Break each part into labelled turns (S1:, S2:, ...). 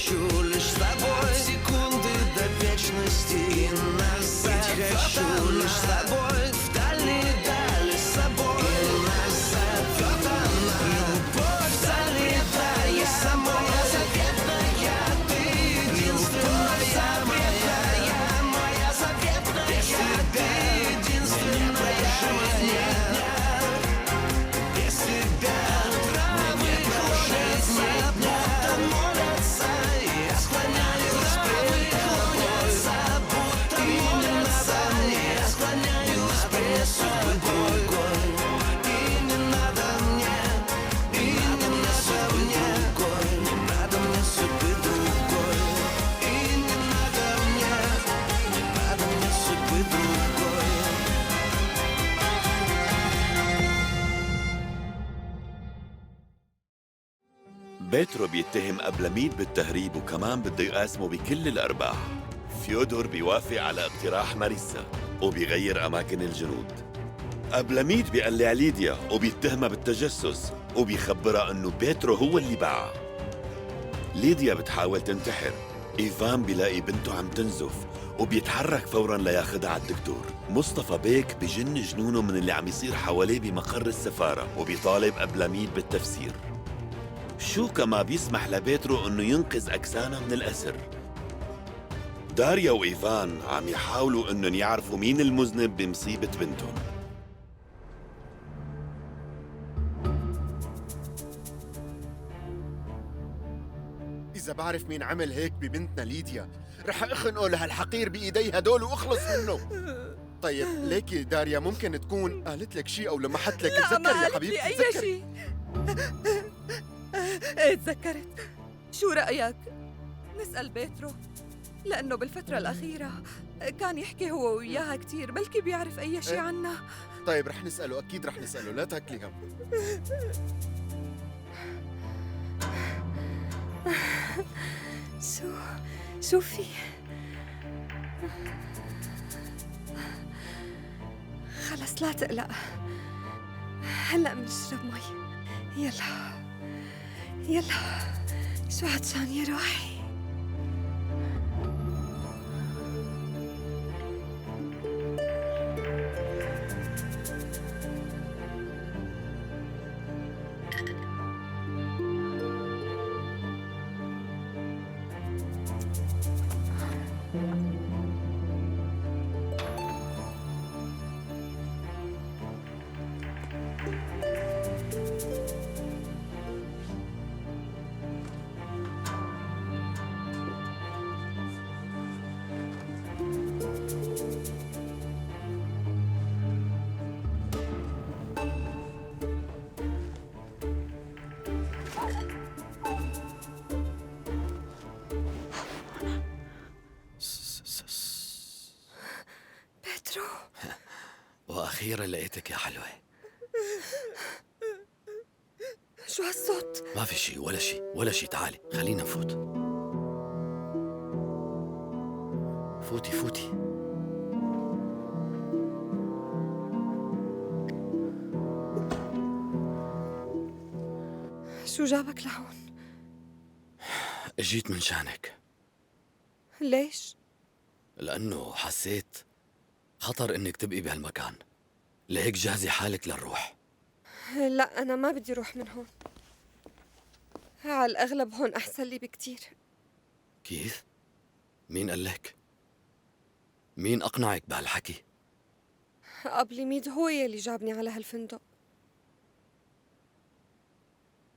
S1: хочу лишь с тобой секунды до вечности и назад. Ведь хочу лишь с тобой в дальние дали с собой и назад. Вот она, любовь залетая самой заветная, ты единственная моя, моя заветная, без тебя единственная жизнь. Без тебя травы клонятся, будто молятся, я склоняюсь пред тобой, будто молятся, я склоняюсь пред тобой. И не надо мне, и не надо мне, не надо мне судьбы другой. И не надо мне, не надо мне судьбы другой.
S2: بيترو بيتهم أبلميد بالتهريب وكمان بده يقاسمه بكل الأرباح. فيودور بيوافق على اقتراح ماريسا وبيغير أماكن الجنود. أبلميد بيقلع ليديا وبيتهمها بالتجسس وبيخبرها إنه بيترو هو اللي باعها. ليديا بتحاول تنتحر. إيفان بيلاقي بنته عم تنزف وبيتحرك فوراً لياخدها على الدكتور. مصطفى بيك بجن جنونه من اللي عم يصير حواليه بمقر السفارة وبيطالب أبلميد بالتفسير. شوكا ما بيسمح لبيترو انه ينقذ اكسانا من الاسر. داريا وايفان عم يحاولوا انهم يعرفوا مين المذنب بمصيبة بنتهم.
S3: إذا بعرف مين عمل هيك ببنتنا ليديا رح أخنقه لهالحقير بإيدي هدول وأخلص منه. طيب ليكي داريا ممكن تكون قالت لك شيء أو لمحت لك.
S4: لا، ما
S3: تذكر يا
S4: قالت
S3: حبيبتي
S4: لي أي
S3: تذكر.
S4: شيء. ايه تذكرت. شو رأيك؟ نسأل بيترو، لأنه بالفترة الأخيرة كان يحكي هو وياها كتير، بلكي بيعرف أي شيء
S3: إيه؟
S4: عنا.
S3: طيب رح نسأله، أكيد رح نسأله، لا تاكلي هم.
S4: شو في؟ خلص لا تقلق، هلأ منشرب مي. يلا يلا، شو عطشان يا روحي. بيترو،
S5: وأخيرا لقيتك يا حلوة.
S4: شو هالصوت؟
S5: ما في شيء ولا شيء، تعالي خلينا نفوت. فوتي.
S4: شو جابك لهون؟
S5: اجيت من شانك
S4: ليش؟
S5: لأنه حسيت خطر إنك تبقي بهالمكان، لهيك جهزي حالك للروح.
S4: لا، أنا ما بدي أروح من هون. على الأغلب هون أحسن لي بكتير.
S5: كيف؟ مين قال لك؟ مين أقنعك بهالحكي؟
S4: قبل ميد هو يلي جابني على هالفندق.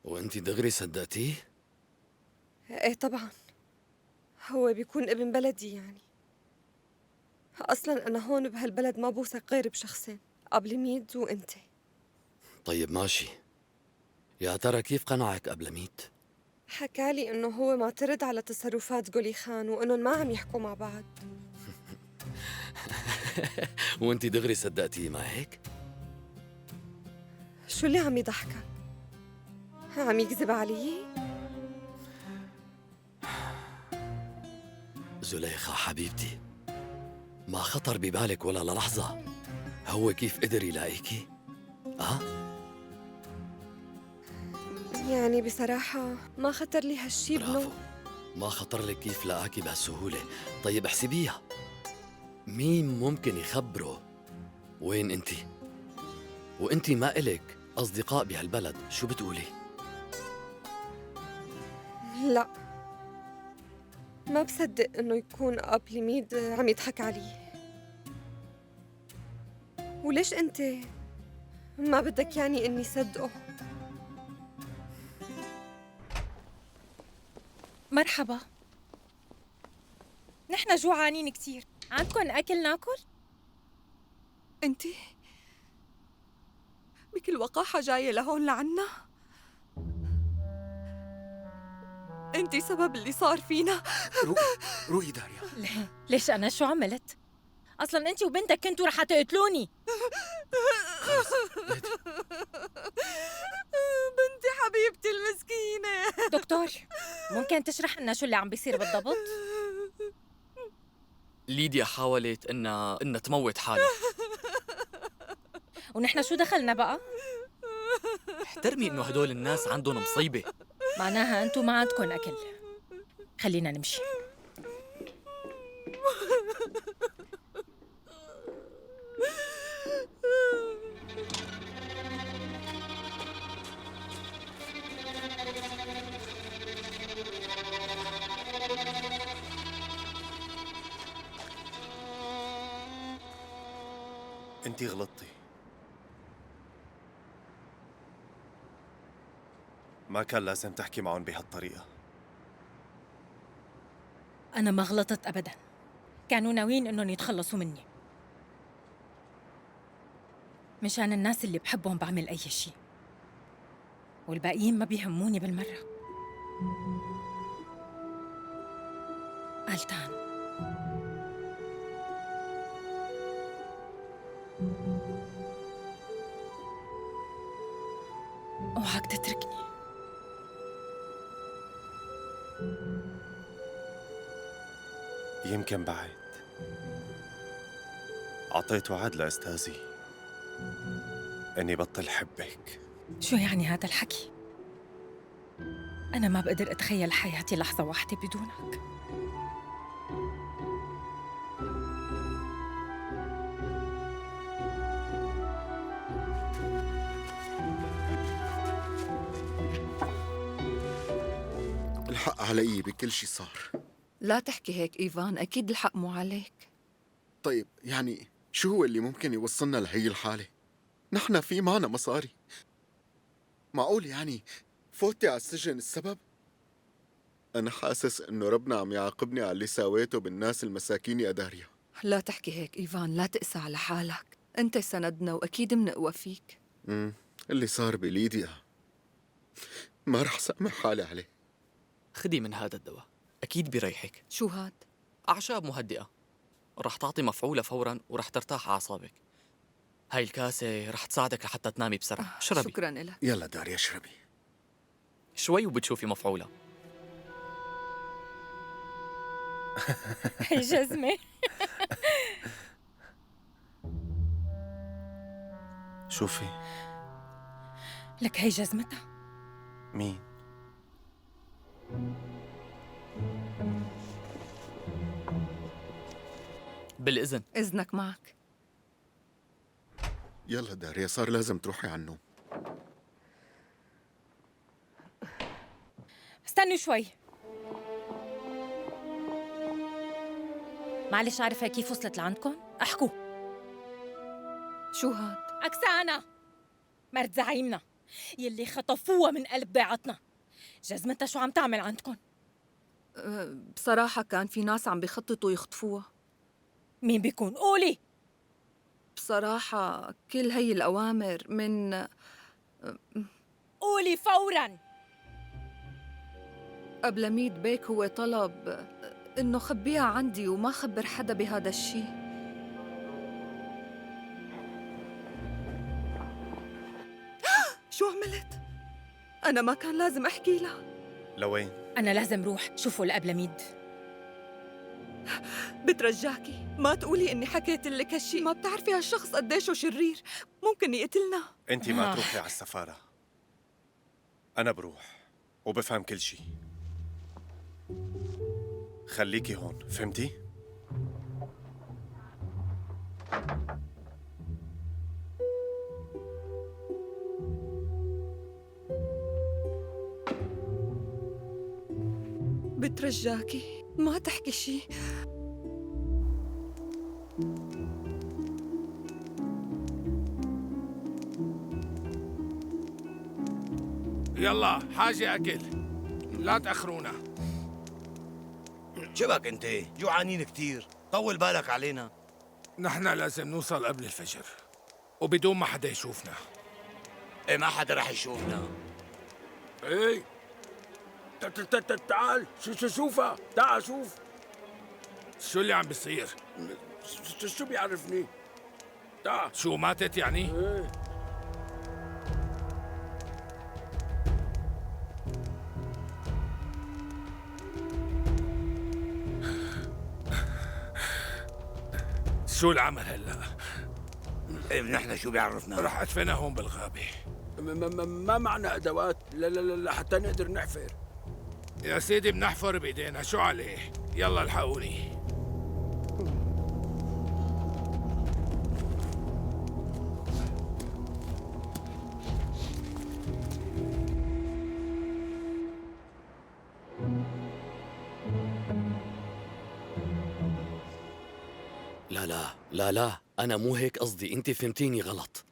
S5: وأنتي دغري صدقتيه؟
S4: ايه طبعا، هو بيكون ابن بلدي يعني. أصلاً أنا هون بهالبلد ما بوثق غير بشخصين، قبل ميد وأنت.
S5: طيب ماشي، يا ترى كيف قنعك قبل ميت؟
S4: حكالي إنه هو معترض على تصرفات جولي خان وإنهم ما عم يحكوا مع بعض.
S5: وانتي دغري صدقتيه ما هيك؟
S4: شو اللي عم يضحكك؟ عم يكذب علي؟
S5: زليخة حبيبتي، ما خطر ببالك ولا للحظة هو كيف قدر يلاقيكي؟
S4: يعني بصراحة ما خطر لي هالشي
S5: برافو، ما خطر لك كيف لاقاكي بهالسهولة؟ طيب احسبيها، مين ممكن يخبره وين انتي؟ وانتي ما إلك أصدقاء بهالبلد، شو بتقولي؟
S4: لا، ما بصدق إنه يكون أب لميد عم يضحك علي. وليش أنت ما بدك يعني إني صدقه؟
S6: مرحبا. نحن جوعانين كتير، عندكن أكل ناكل؟
S7: انتي بكل وقاحة جاية لهون لعنا؟ انتي سبب اللي صار فينا.
S3: روقي داريا.
S6: ليش أنا شو عملت؟ أصلاً أنت وبنتك كنتوا رح تقتلوني.
S7: بنتي حبيبتي المسكينة.
S6: دكتور، ممكن تشرح لنا شو اللي عم بيصير بالضبط؟
S8: ليديا حاولت إنها تموت حالها.
S6: ونحن شو دخلنا بقى؟
S8: احترمي إنه هدول الناس عندهم مصيبة.
S6: معناها أنتوا ما عندكن أكل. خلينا نمشي.
S3: انتي غلطتي. ما كان لازم تحكي معهم بهالطريقة.
S6: أنا ما غلطت أبداً، كانوا ناويين إنهم يتخلصوا مني. مشان الناس اللي بحبهم بعمل أي شيء، والباقيين ما بيهموني بالمرة. ألتان، اوعك تتركني.
S3: يمكن بعد أعطيت وعد لأستاذي إني بطل حبك.
S6: شو يعني هذا الحكي؟ أنا ما بقدر أتخيل حياتي لحظة واحدة بدونك.
S3: الحق علي بكل شي صار.
S7: لا تحكي هيك إيفان، أكيد الحق مو عليك.
S3: طيب يعني شو هو اللي ممكن يوصلنا لهي الحالة؟ نحن في معنا مصاري. معقول يعني فوتي على السجن السبب؟ أنا حاسس إنه ربنا عم يعاقبني على اللي ساويته بالناس المساكين يا داريا.
S7: لا تحكي هيك إيفان، لا تقسى على حالك. أنت سندنا وأكيد منقوى فيك.
S3: اللي صار بليديا ما رح سامح حالي عليه.
S8: خدي من هذا الدواء، أكيد بيريحك.
S7: شو هاد؟
S8: أعشاب مهدئة، رح تعطي مفعولة فوراً ورح ترتاح أعصابك. هاي الكاسة رح تساعدك لحتى تنامي بسرعة. اشربي
S7: شكراً لك.
S3: يلا داريا اشربي.
S8: شوي وبتشوفي مفعولة.
S6: هي جزمة.
S3: شوفي.
S6: لك هي جزمتها.
S3: مين؟
S8: بالإذن.
S7: إذنك معك.
S3: يلا داريا، صار لازم تروحي على النوم.
S6: استنوا شوي. معلش، عارفة كيف وصلت لعندكم؟ احكوا.
S7: شو هاد؟
S6: أكسانا، مرت زعيمنا يلي خطفوها من قلب بيعتنا. جزمتها شو عم تعمل عندكم؟
S7: بصراحة كان في ناس عم بيخططوا يخطفوها.
S6: مين بيكون؟ قولي.
S7: بصراحة كل هي الأوامر من
S6: قولي فوراً.
S7: أبلميد بيك هو طلب إنه خبيها عندي وما خبر حدا بهذا الشي. شو عملت؟ أنا ما كان لازم أحكي لها.
S3: لوين؟
S6: أنا لازم روح شوفوا الأبلميد.
S7: بترجاكي ما تقولي إني حكيت لك هالشي. ما بتعرفي هالشخص قديشه شرير، ممكن يقتلنا.
S3: انت ما تروحي على السفارة، أنا بروح وبفهم كل شي.
S9: خليكي هون، فهمتي؟
S7: بترجاكي ما تحكي شي.
S10: يلا حاجة أكل، لا تأخرونا.
S11: شبك انت جوعانين كتير، طول بالك علينا.
S10: نحن لازم نوصل قبل الفجر وبدون ما حدا يشوفنا.
S11: ايه ما حدا رح يشوفنا.
S10: ايه تعال شوفها، تعال شوف شو اللي عم بيصير. شو بيعرفني؟ تعال. شو ماتت يعني؟ ايه. شو العمل هلا؟
S11: ايه نحن شو بيعرفنا؟
S10: رح ادفنها هون بالغابة. ما معنا ادوات لا حتى نقدر نحفر. يا سيدي بنحفر بايدينا، شو عليه؟ يلا الحقوني.
S5: لا أنا مو هيك قصدي، أنت فهمتيني غلط.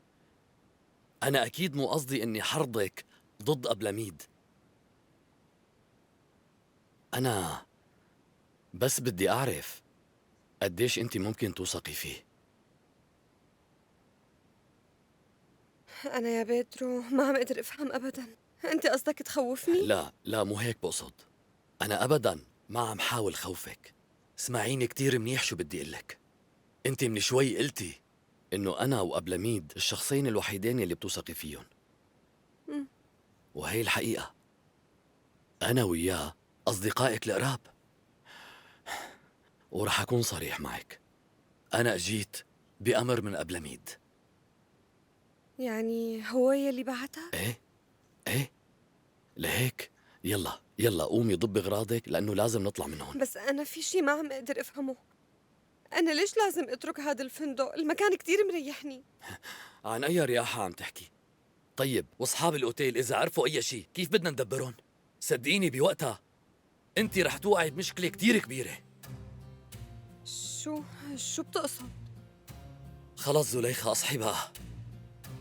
S5: أنا أكيد مو قصدي إني حرضك ضد أبلميد. أنا بس بدي أعرف قديش أنت ممكن توثقي فيه.
S4: أنا يا بيترو ما عم أقدر أفهم أبداً. أنت قصدك تخوفني؟
S5: لا مو هيك بقصد. أنا أبداً ما عم حاول خوفك. اسمعيني كتير منيح شو بدي قلك. أنت من شوي قلتي إنه أنا وأبلميد الشخصين الوحيدين اللي بتوثقي فيهم. وهي الحقيقة. أنا وياه أصدقائك القراب. ورح أكون صريح معك، أنا أجيت بأمر من أبلميد.
S4: يعني هو يلي بعتها؟
S5: إيه لهيك يلا قومي ضبي أغراضك لأنه لازم نطلع من هون.
S4: بس أنا في شي ما عم أقدر أفهمه. أنا ليش لازم أترك هذا الفندق؟ المكان كتير مريحني.
S5: عن أي رياحة عم تحكي؟ طيب وأصحاب الأوتيل إذا عرفوا أي شيء كيف بدنا ندبرهم؟ صدقيني بوقتها أنت رح توقعي بمشكلة كتير كبيرة.
S4: شو بتقصد؟
S5: خلص زليخة أصحي بقى.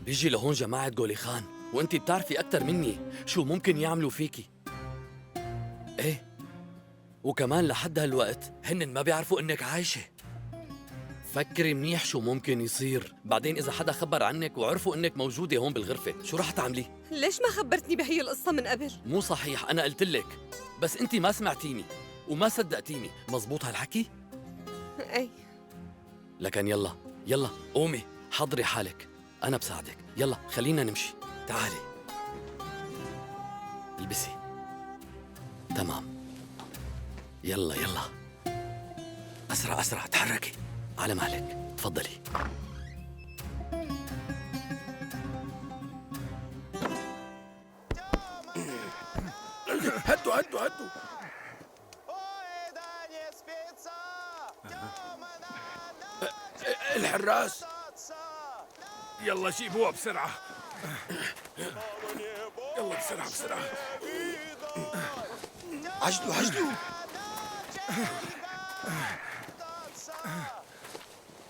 S5: بيجي لهون جماعة جولي خان وأنت بتعرفي أكتر مني شو ممكن يعملوا فيكي. إيه وكمان لحد هالوقت هن ما بيعرفوا إنك عايشة. فكري منيح شو ممكن يصير بعدين إذا حدا خبر عنك وعرفوا إنك موجودة هون بالغرفة، شو رح تعملي؟
S4: ليش ما خبرتني بهي القصة من قبل؟
S5: مو صحيح، أنا قلتلك بس أنت ما سمعتيني وما صدقتيني، مزبوط هالحكي؟
S4: أي.
S5: لكن يلا قومي حضري حالك، أنا بساعدك. يلا خلينا نمشي، تعالي البسي. تمام يلا أسرع تحركي على مهلك. تفضلي.
S10: هدوا الحراس يلا جيبوها بسرعة. يلا بسرعة.
S11: عجلوا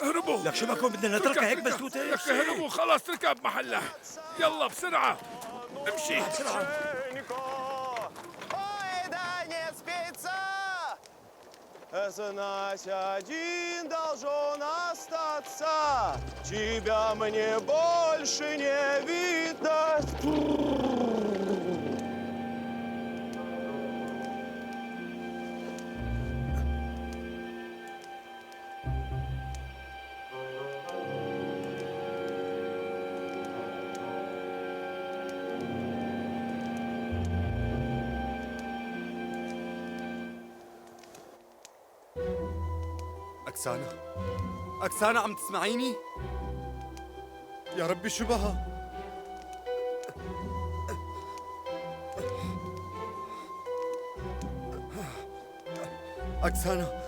S10: اهربوا.
S11: لك شو بكون بدنا نتركها هيك مسدودة؟
S10: لك اهربوا خلاص، تركب محلها. يلا بسرعة امشي بسرعة.
S12: Значит, один должен остаться. Тебя мне больше не видать.
S3: أكسانا عم تسمعيني؟ يا ربي شو بها؟ أكسانا،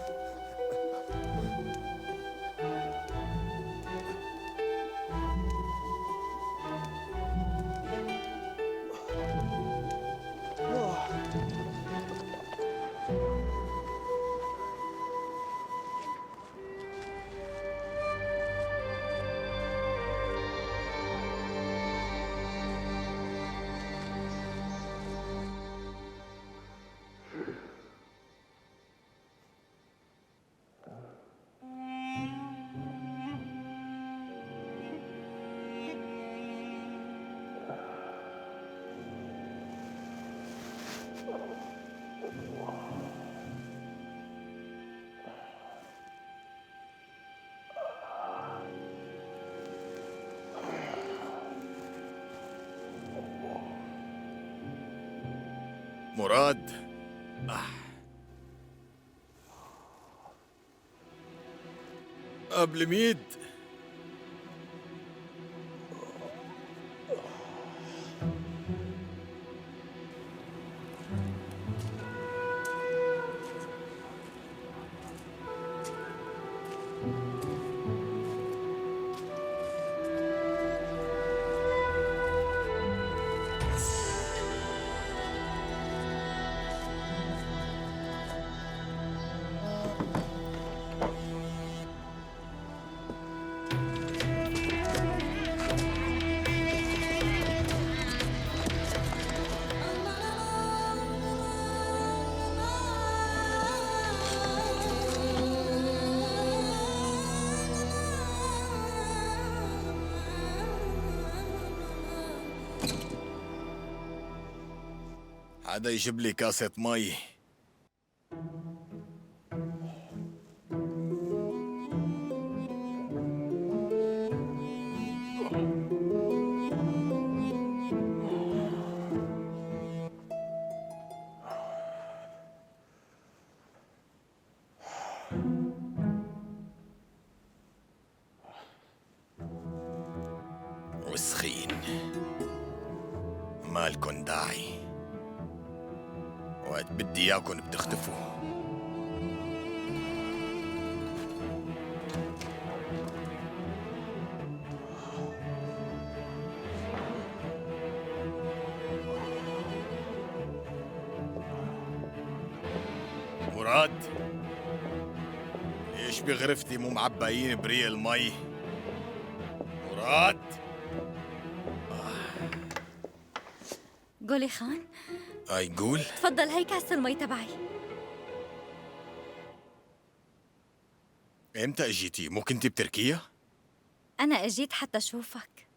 S11: مراد. قبل ميد. حدا يجيب لي كاسة مي. وسخين، مالكن داعي، وقت بدي اياكن بتختفوا. مراد، ليش بغرفتي مو معبايين بريق المي؟ مراد.
S9: قولي خان،
S11: يقول
S9: تفضل هي كاسة المي تبعي.
S11: امتى اجيتي؟ مو كنتي بتركيا؟
S9: أنا أجيت حتى أشوفك.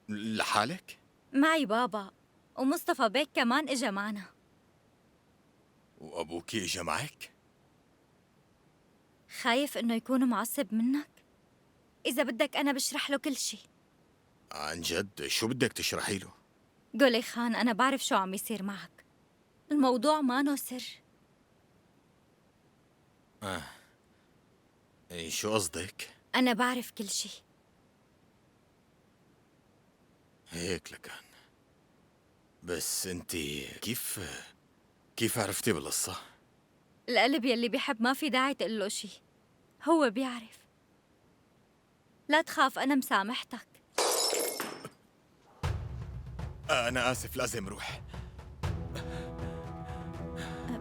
S11: لحالك؟
S9: معي بابا، ومصطفى بيك كمان إجا معنا.
S11: وابوكي اجا معك؟
S9: خايف إنه يكون معصب منك؟ إذا بدك أنا بشرح له كل شي.
S11: عن جد شو بدك تشرحي له؟
S9: قولي خان، أنا بعرف شو عم يصير معك. الموضوع مانو سر.
S11: اي شو قصدك؟
S9: أنا بعرف كل شي.
S11: هيك لكان. بس انتي كيف عرفتي بالقصة؟
S9: القلب يلي بيحب ما في داعي تقول له شي، هو بيعرف. لا تخاف، أنا مسامحتك.
S11: أنا آسف، لازم روح.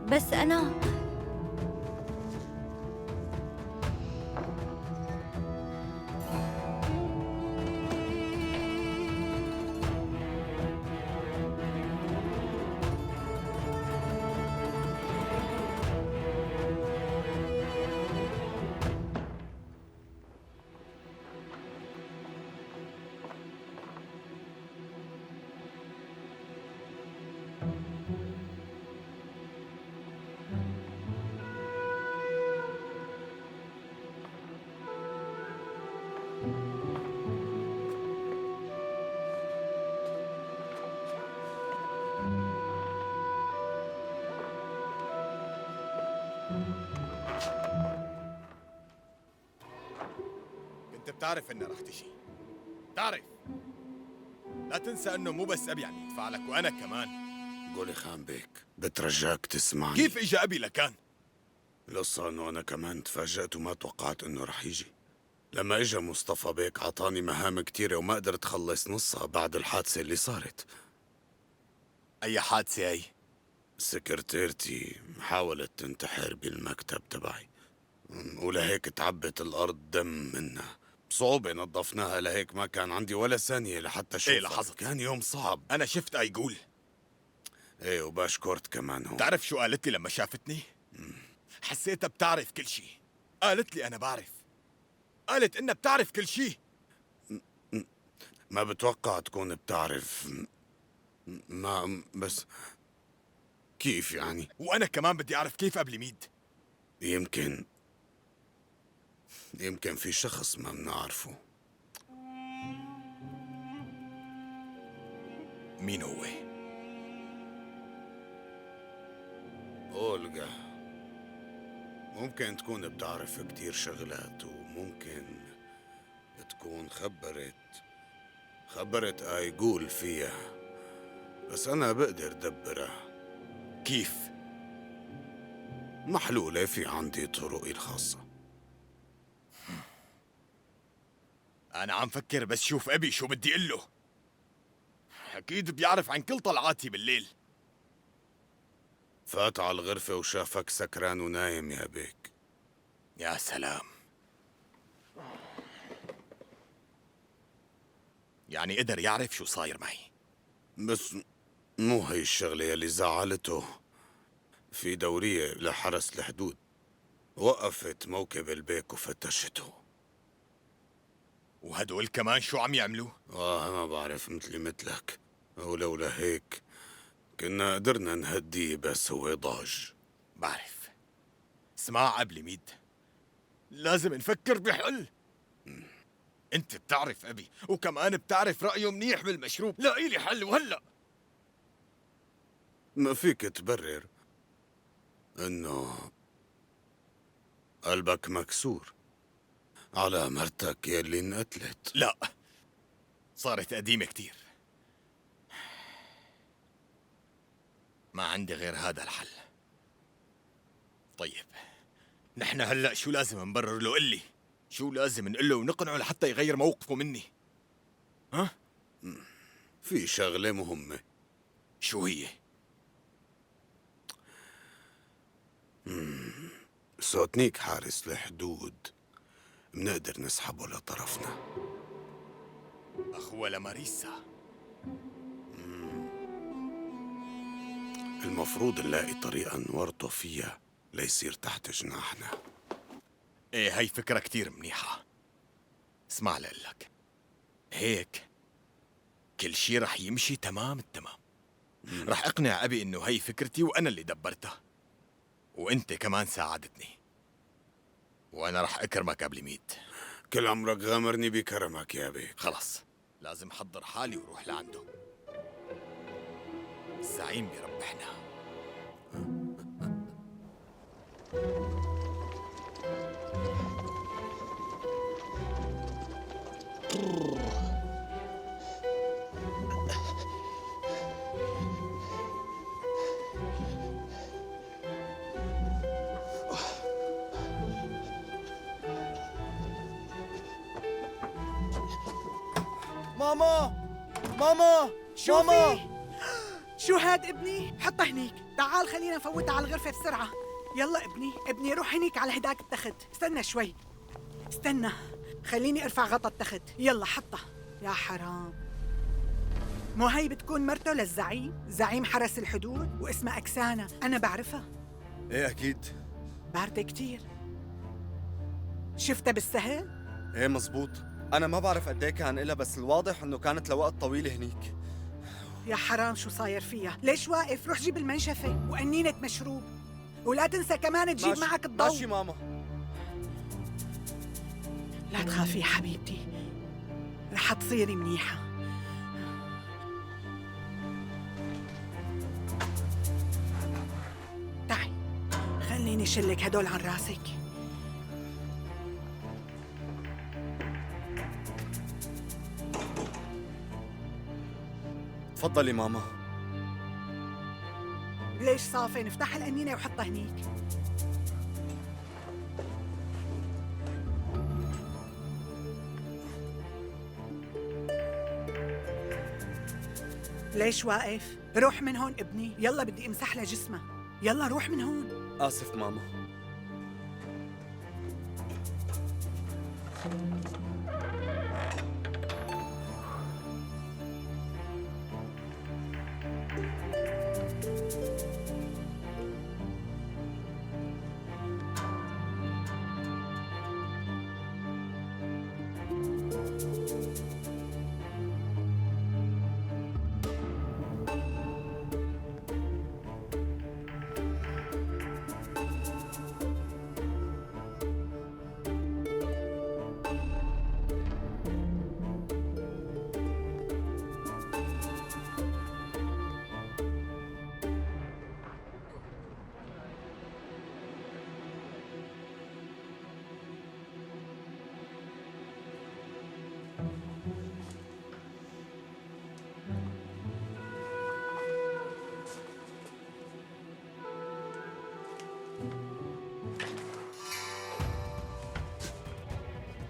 S9: بس أنا
S11: كنت بتعرف إنها رح تجي. تعرف، لا تنسى إنه مو بس أبي عم يدفع لك، وأنا كمان.
S10: قولي خان بيك، بترجاك تسمعني.
S13: كيف اجى ابي لكان؟
S10: القصة انه انا كمان تفاجأت وما توقعت انه رح يجي. لما اجى مصطفى بيك عطاني مهام كتيرة وما قدرت خلص نصها بعد الحادثة اللي صارت.
S13: اي حادثة هي؟
S10: سكرتيرتي حاولت تنتحر بالمكتب تبعي، ولهيك تعبت الارض دم منها. بصعوبة نظفناها، لهيك ما كان عندي ولا ثانية لحتى اشوفها.
S13: ايه لاحظت،
S10: كان يوم صعب.
S13: انا شفت يقول.
S10: ايه وباشكرت كمان هون.
S13: تعرف شو قالت لي لما شافتني؟ حسيتها بتعرف كل شيء. قالت لي انا بعرف. قالت انها بتعرف كل شيء.
S10: ما بتوقع تكون بتعرف. ما بس كيف يعني؟
S13: وانا كمان بدي اعرف كيف قبل ميد.
S10: يمكن في شخص ما بنعرفه.
S13: مين هو؟
S10: أولغا. ممكن تكون بتعرف كتير شغلات، وممكن تكون خبرت يقول فيها، بس أنا بقدر دبرها.
S13: كيف؟
S10: محلولة، في عندي طرقي الخاصة.
S13: أنا عم فكر بس شوف أبي شو بدي أقول له. أكيد بيعرف عن كل طلعاتي بالليل.
S10: فات على الغرفة وشافك سكران ونايم يا بيك.
S13: يا سلام. يعني قدر يعرف شو صاير معي.
S10: بس مو هي الشغلة يلي زعلته. في دورية لحرس الحدود وقفت موكب البيك وفتشته.
S13: وهدول كمان شو عم يعملوا؟
S10: ما بعرف، مثلي مثلك. ولولا هيك كنا قدرنا نهديه، بس هو ضاج.
S13: بعرف. اسمع قبل ميد، لازم نفكر بحل. انت بتعرف ابي، وكمان بتعرف رأيه منيح بالمشروب. لاقي لي حل وهلأ.
S10: ما فيك تبرر انه قلبك مكسور على مرتك يلي انقتلت.
S13: لا، صارت قديمة كتير. ما عندي غير هذا الحل. طيب، نحن هلأ شو لازم نبرر له؟ قلي شو لازم نقول له ونقنعه لحتى يغير موقفه مني؟ ها؟
S10: في شغلة مهمة.
S13: شو هي؟
S10: سوتنيك حارس الحدود منقدر نسحبه لطرفنا.
S13: أخوة لماريسا.
S10: المفروض نلاقي طريقة نورطه فيها ليصير تحت جناحنا.
S13: ايه، هي فكرة كتير منيحة. اسمع لقلك، هيك كل شي رح يمشي تمام التمام. رح اقنع ابي انه هي فكرتي وانا اللي دبرتها، وانت كمان ساعدتني، وانا رح اكرمك قبل ميت.
S10: كل عمرك غامرني بكرمك يا بيك.
S13: خلص، لازم حضر حالي وروح لعنده. الزعيم بيربحنا.
S12: ماما ماما
S7: شوفي، شو هاد ابني؟ حطه هنيك. تعال خلينا نفوتها على الغرفة بسرعة. يلا ابني روح هنيك على هداك التخت. استنى شوي، استنى خليني ارفع غطا التخت. يلا حطه. يا حرام، مو هي بتكون مرته للزعيم، زعيم حرس الحدود، واسمها أكسانة. أنا بعرفها.
S12: ايه اكيد.
S7: بعرفها كتير. شفتها بالسهل؟
S12: ايه مزبوط. انا ما بعرف قد ايه كان إلها، بس الواضح انه كانت لوقت طويل هنيك.
S7: يا حرام، شو صاير فيها؟ ليش واقف؟ روح جيب المنشفة وقنينة مشروب، ولا تنسى كمان تجيب معك الضوء.
S12: ماشي ماما.
S7: لا تخافي يا حبيبتي، رح تصيري منيحة. تعي خليني شلك هدول عن راسك.
S12: تفضلي ماما.
S7: ليش صافي؟ نفتح القنينة وحطها هنيك. ليش واقف؟ روح من هون ابني، يلا بدي امسح لها جسمها. يلا روح من هون.
S12: آسف ماما.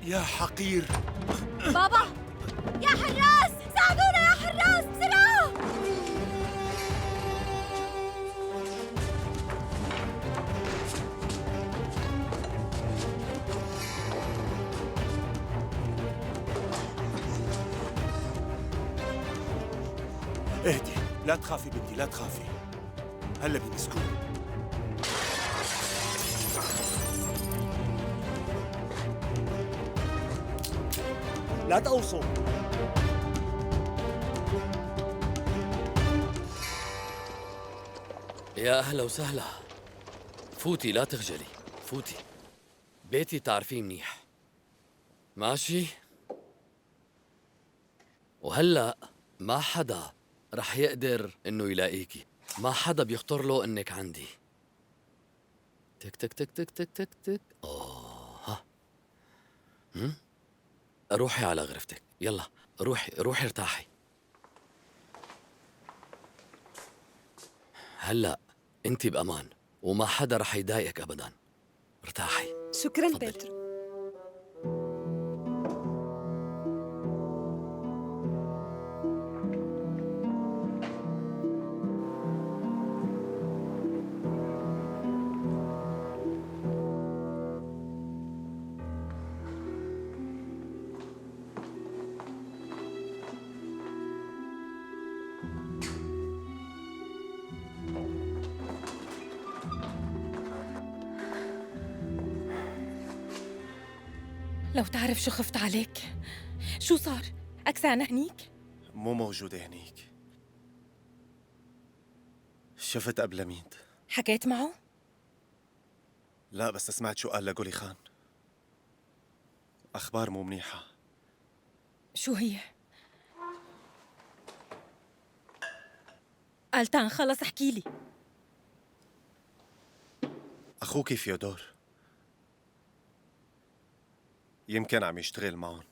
S11: يا حقير.
S9: بابا، يا حراس ساعدونا، يا حراس بسرعة.
S11: اهدي، لا تخافي بنتي، لا تخافي. هلا بيمسكوه.
S12: لا تقوصوا.
S5: يا أهلا وسهلا. فوتي لا تخجلي، فوتي. بيتي تعرفيه منيح. ماشي؟ وهلأ ما حدا رح يقدر إنه يلاقيكي، ما حدا بيخطر له إنك عندي. تك تك تك تك تك تك تك. ها. روحي على غرفتك، يلا روحي ارتاحي. هلأ انت بأمان وما حدا رح يضايقك أبداً. ارتاحي.
S4: شكراً
S5: فضلي.
S4: بيترو.
S6: لو تعرف شو خفت عليك. شو صار؟ أكسانة هنيك؟
S3: مو موجودة هنيك. شفت أبلميد.
S6: حكيت معه؟
S3: لا، بس سمعت شو قال لقولي خان. أخبار مو منيحة.
S6: شو هي؟ قالتان خلص احكي لي.
S3: أخوكي فيودور يمكن عم يشتغل معهم.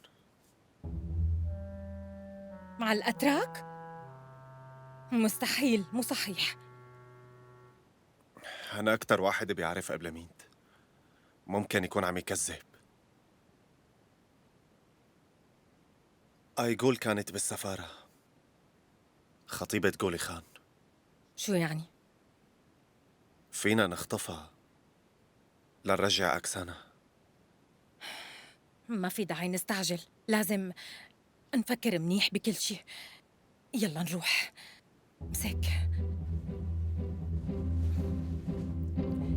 S6: مع الأتراك؟ مستحيل، مو صحيح.
S3: أنا أكتر واحد بيعرف أبلميد. ممكن يكون عم يكذب. أيقول كانت بالسفارة، خطيبة قولي خان.
S6: شو يعني؟
S3: فينا نخطفها لنرجع أكسانة.
S6: ما في داعي نستعجل، لازم نفكر منيح بكل شيء. يلا نروح. امسك.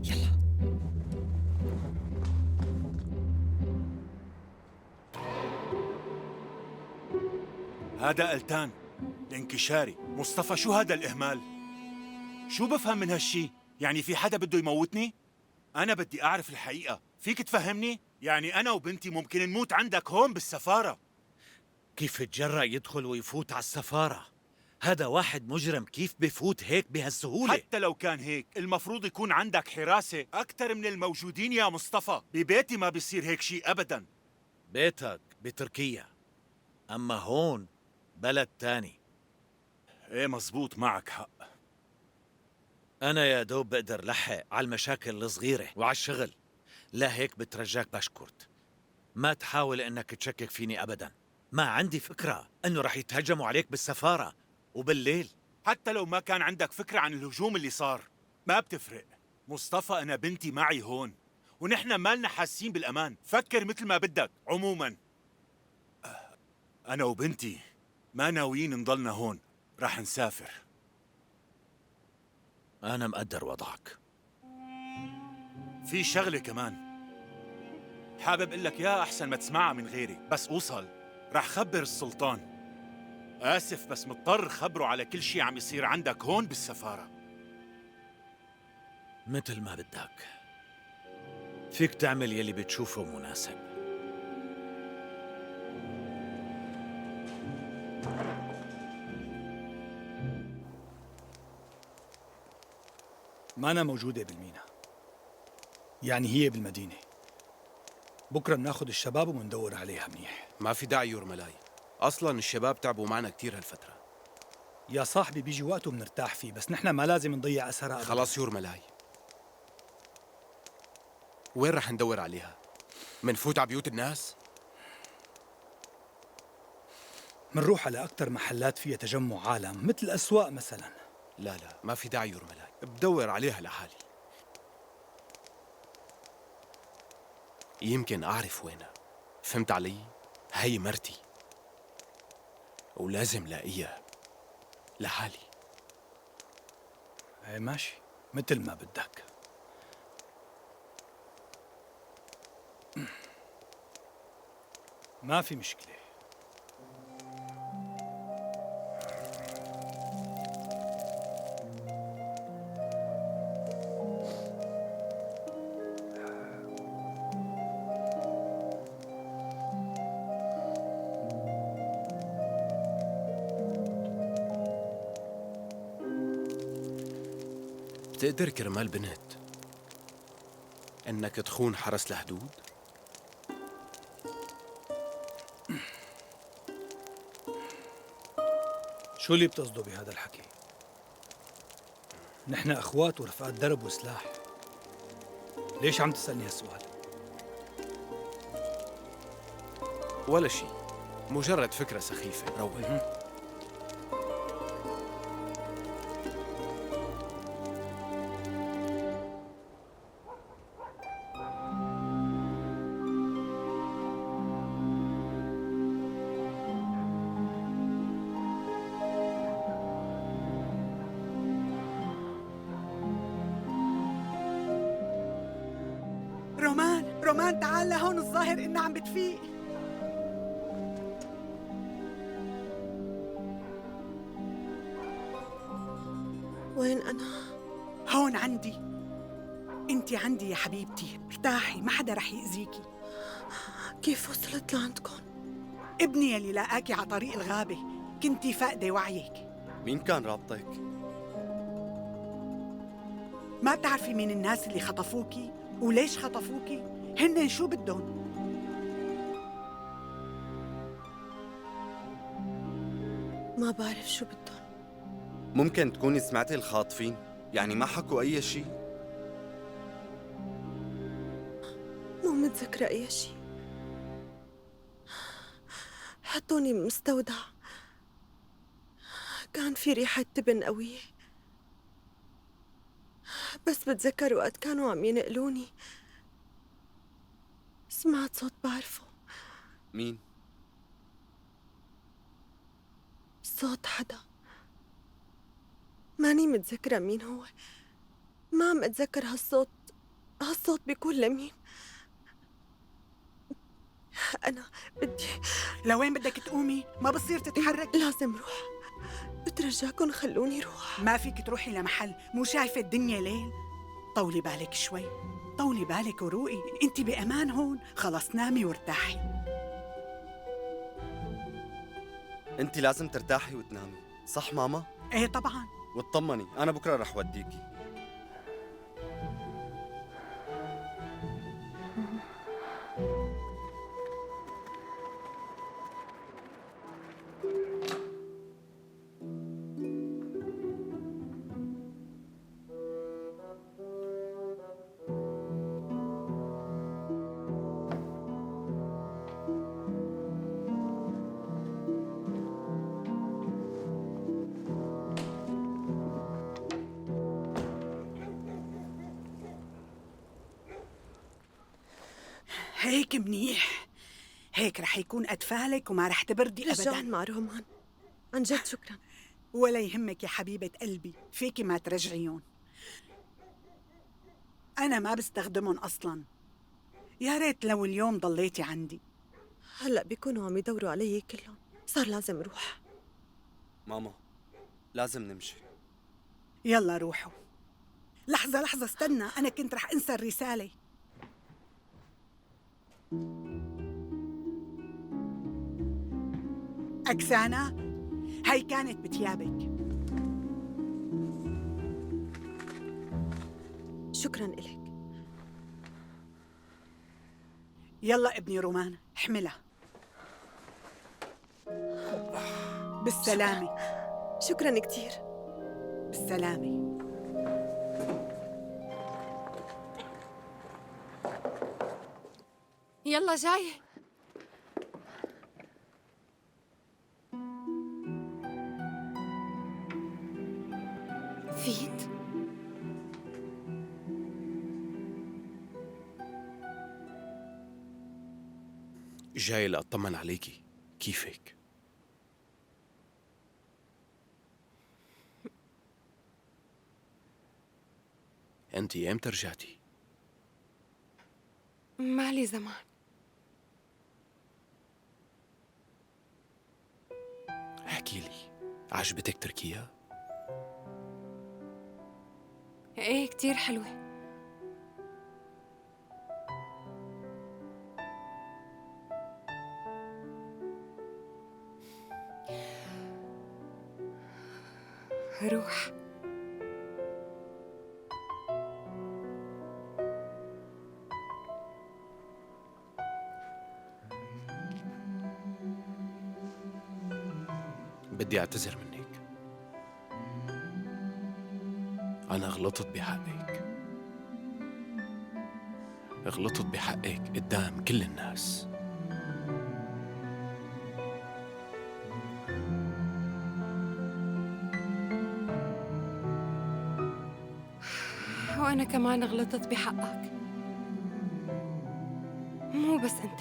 S6: يلا.
S11: هذا ألتان الانكشاري. مصطفى، شو هذا الإهمال؟ شو بفهم من هالشي؟ يعني في حدا بده يموتني؟ أنا بدي أعرف الحقيقة، فيك تفهمني؟ يعني أنا وبنتي ممكن نموت عندك هون بالسفارة.
S14: كيف تجرأ يدخل ويفوت على السفارة؟ هذا واحد مجرم، كيف بفوت هيك بهالسهولة؟
S11: حتى لو كان هيك، المفروض يكون عندك حراسة أكثر من الموجودين يا مصطفى. ببيتي ما بيصير هيك شيء أبداً.
S14: بيتك بتركيا، أما هون بلد تاني.
S11: إيه مزبوط، معك حق.
S14: أنا يا دوب بقدر لحق على المشاكل الصغيرة وعلى الشغل. لا هيك بترجاك باشكورت، ما تحاول إنك تشكك فيني أبداً. ما عندي فكرة إنه رح يتهجموا عليك بالسفارة وبالليل.
S11: حتى لو ما كان عندك فكرة عن الهجوم اللي صار ما بتفرق. مصطفى أنا بنتي معي هون ونحن مالنا حاسين بالأمان. فكر مثل ما بدك. عموماً أنا وبنتي ما ناويين نضلنا هون، رح نسافر.
S14: أنا مقدر وضعك.
S11: في شغلة كمان حابب اقول لك يا احسن ما تسمعها من غيري. بس اوصل رح خبر السلطان. اسف بس مضطر خبره على كل شي عم يصير عندك هون بالسفارة.
S14: مثل ما بدك، فيك تعمل يلي بتشوفه مناسب.
S15: ما أنا موجودة بالمينا، يعني هي بالمدينة. بكرة بناخد الشباب ومندور عليها منيح.
S16: ما في داعي يورملاي، أصلاً الشباب تعبوا معنا كتير هالفترة.
S15: يا صاحبي بيجي وقته بنرتاح فيه، بس نحن ما لازم نضيع أثرها أبداً.
S16: خلاص يورملاي، وين رح ندور عليها؟ منفوت على بيوت الناس؟
S15: منروح على أكتر محلات فيها تجمع عالم، مثل الأسواق مثلاً.
S16: لا ما في داعي يورملاي، بدور عليها لحالي. يمكن أعرف وينها. فهمت علي؟ هي مرتي ولازم لاقيها لحالي.
S15: ايه ماشي، مثل ما بدك. ما في مشكلة.
S16: بتقدر كرمال بنت انك تخون حرس الحدود؟
S15: شو اللي بتصده بهذا الحكي؟ نحن اخوات ورفقات درب وسلاح. ليش عم تسألني هالسؤال؟
S16: ولا شيء، مجرد فكرة سخيفة. روح.
S7: رومان تعال لهون، الظاهر إنها عم بتفيق.
S4: وين أنا؟
S7: هون عندي. انت عندي يا حبيبتي، ارتاحي، ما حدا رح يأذيكي.
S4: كيف وصلت لعندكم؟
S7: ابني يلي لاقاكي على طريق الغابة، كنتي فاقدة وعيك.
S12: مين كان رابطك؟
S7: ما بتعرفي مين الناس اللي خطفوكي وليش خطفوكي؟ هن شو بدهم؟
S4: ما بعرف شو بدهم.
S12: ممكن تكوني سمعتي الخاطفين، يعني ما حكوا أي شيء؟
S4: مو متذكرة أي شي. حطوني بمستودع كان في ريحة تبن قوية، بس بتذكر وقت كانوا عم ينقلوني سمعت صوت بعرفه.
S12: مين؟
S4: صوت حدا، ماني متذكرة مين هو. ما عم أتذكر هالصوت بيكون لمين. أنا بدي.
S7: لوين بدك تقومي؟ ما بصير تتحرك.
S4: لازم روح، بترجاكن خلوني روح.
S7: ما فيك تروحي لمحل، مو شايفة الدنيا ليل؟ طولي بالك شوي، طولي بالك وروقي، انت بأمان هون. خلص نامي وارتاحي.
S12: انت لازم ترتاحي وتنامي، صح ماما؟
S7: ايه طبعا.
S12: واطمني، انا بكره رح وديكي.
S7: هيك منيح. هيك رح يكون أطفالك وما رح تبردي أبداً.
S4: رجعهم مع رومان. عن جد شكرا.
S7: ولا يهمك يا حبيبة قلبي، فيكي ما ترجعيهم. أنا ما بستخدمهم أصلاً. يا ريت لو اليوم ضليتي عندي.
S4: هلأ بيكونوا عم يدوروا علي كلهم، صار لازم روح.
S12: ماما لازم نمشي.
S7: يلا روحوا. لحظة استنى، أنا كنت رح أنسى الرسالة. أكسانا، هاي كانت بتيابك.
S4: شكرا إلك.
S7: يلا ابني رومان، احملها. بالسلامة.
S4: شكرا كتير.
S7: بالسلامة.
S4: يلا جاي. فيت.
S16: جاي لأطمن عليكي، كيفك؟ أنتي إمتى رجعتي؟
S4: مالي زمان.
S16: احكي لي، عجبتك تركيا؟
S4: ايه كتير حلوة. روح.
S16: بدي أعتذر منك. أنا غلطت بحقك. غلطت بحقك قدام كل الناس.
S4: وأنا كمان غلطت بحقك، مو بس أنت.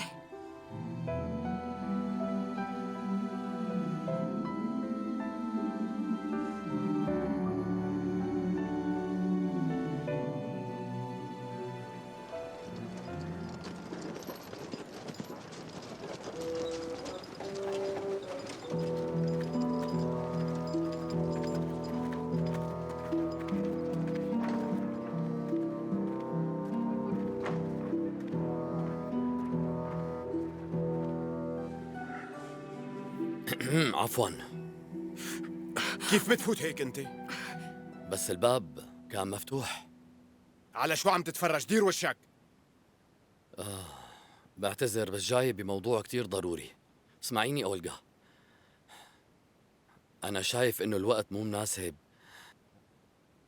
S5: عفواً.
S16: كيف بتفوت هيك أنت؟
S5: بس الباب كان مفتوح.
S16: على شو عم تتفرج؟ دير وشك.
S5: بعتذر بس جاي بموضوع كتير ضروري. اسمعيني أولغا، أنا شايف إنه الوقت مو مناسب،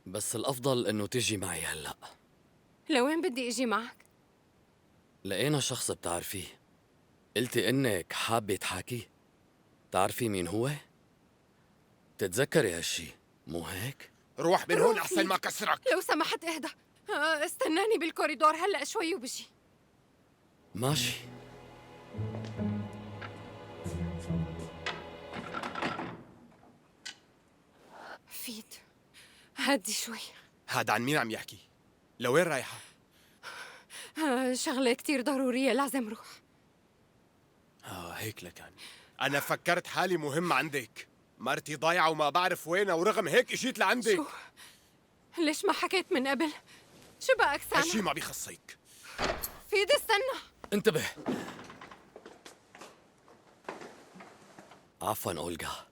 S5: بس الأفضل إنه تيجي معي هلأ.
S4: لوين بدي أجي معك؟
S5: لقينا شخص بتعرفيه، قلتي إنك حابة تحاكي. تعرفي مين هو؟ تتذكري هالشي، مو هيك؟
S16: روح من هون أحسن ما كسرك.
S4: لو سمحت اهدى. استناني بالكوريدور هلأ شوي وبجي.
S5: ماشي.
S4: فيت، هدي شوي.
S16: هذا عن مين عم يحكي؟ لوين رايحة؟
S4: شغلة كتير ضرورية لازم روح.
S16: هيك لكان. أنا فكرت حالي مهم عندك. مرتي ضايعة وما بعرف وينها، ورغم هيك اجيت لعندك.
S4: شو؟ ليش ما حكيت من قبل؟ شو بقى سامع؟
S16: هالشي ما بيخصيك.
S4: فيد استنى.
S5: انتبه. عفواً أولغا.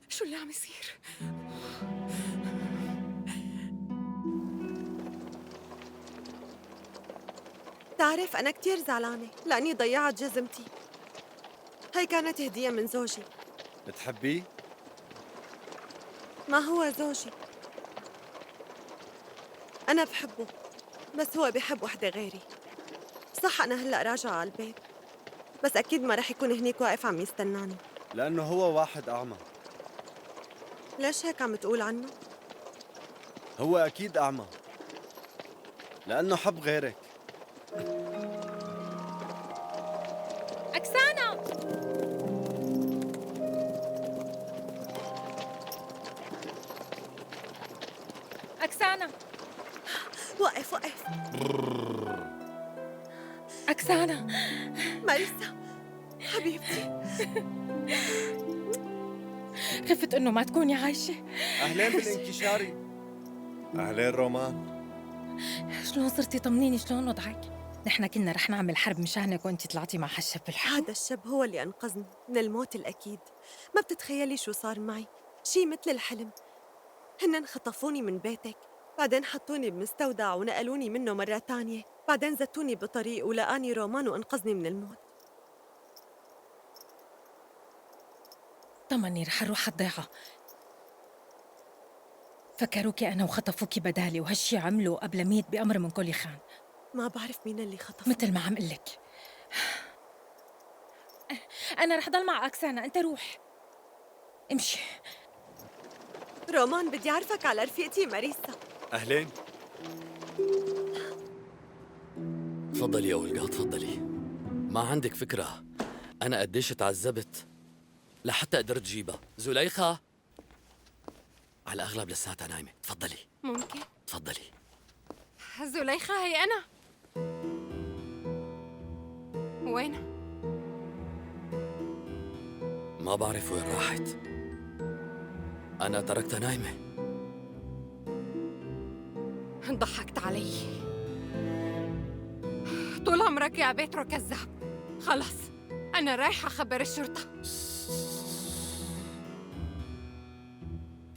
S4: شو اللي عم يصير؟ بتعرف أنا كتير زعلانة لأني ضيعت جزمتي. هاي كانت هدية من زوجي.
S12: بتحبيه؟
S4: ما هو زوجي. أنا بحبه، بس هو بحب وحدة غيري. صح أنا هلأ راجعة على البيت، بس أكيد ما رح يكون هنيك واقف عم يستناني.
S12: لأنه هو واحد أعمى.
S4: ليش هيك عم تقول عنه؟
S12: هو أكيد أعمى لأنه حب غيرك.
S6: أكسانا، أكسانا،
S4: وقف وقف.
S6: أكسانا،
S4: ماريسا حبيبتي.
S6: خفت إنه ما تكوني عايشة.
S12: أهلين بالانكشاري. أهلين رومان.
S6: شلون صرتي؟ طمنيني، شلون وضعك؟ نحن كنا رح نعمل حرب مشانك وانتي طلعتي مع هالشاب الحلو.
S4: هذا الشاب هو اللي أنقذني من الموت الأكيد. ما بتتخيلي شو صار معي، شي مثل الحلم. هن خطفوني من بيتك، بعدين حطوني بمستودع ونقلوني منه مرة تانية، بعدين زتوني بطريق ولقاني رومان وأنقذني من الموت.
S6: طمني، رح نروح الضيعة. فكروكي أنا وخطفوكي بدالي، وهالشي عملوا قبل ميت بأمر من كولي خان.
S4: ما بعرف مين اللي خطفني.
S6: مثل ما عم قلك. أنا رح ضل مع أكسانا، أنت روح امشي.
S4: رومان بدي أعرفك على رفيقتي ماريسا.
S13: أهلين.
S5: تفضلي يا أولغا، تفضلي. ما عندك فكرة أنا قديش تعذبت لحتى قدرت جيبها. زليخة، على الأغلب لساتها نايمة. تفضلي.
S17: ممكن؟
S5: تفضلي.
S17: زليخة هي أنا. وين؟
S5: ما بعرف وين راحت. أنا تركتها نايمة.
S17: ضحكت علي. طول عمرك يا بيترو كذاب. خلص أنا رايحة أخبر الشرطة.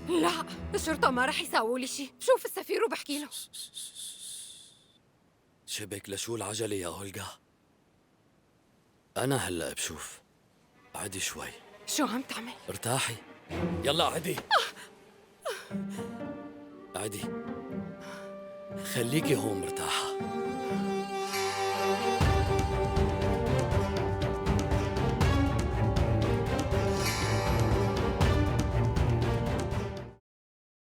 S17: لا، الشرطة ما رح يساووا لي شيء. شوف السفير وبحكي له.
S5: شبك لشو العجلة يا أولغا؟ أنا هلأ بشوف. قعدي شوي.
S17: شو عم تعمل؟
S5: ارتاحي. يلا قعدي. قعدي. خليكي هون مرتاحة.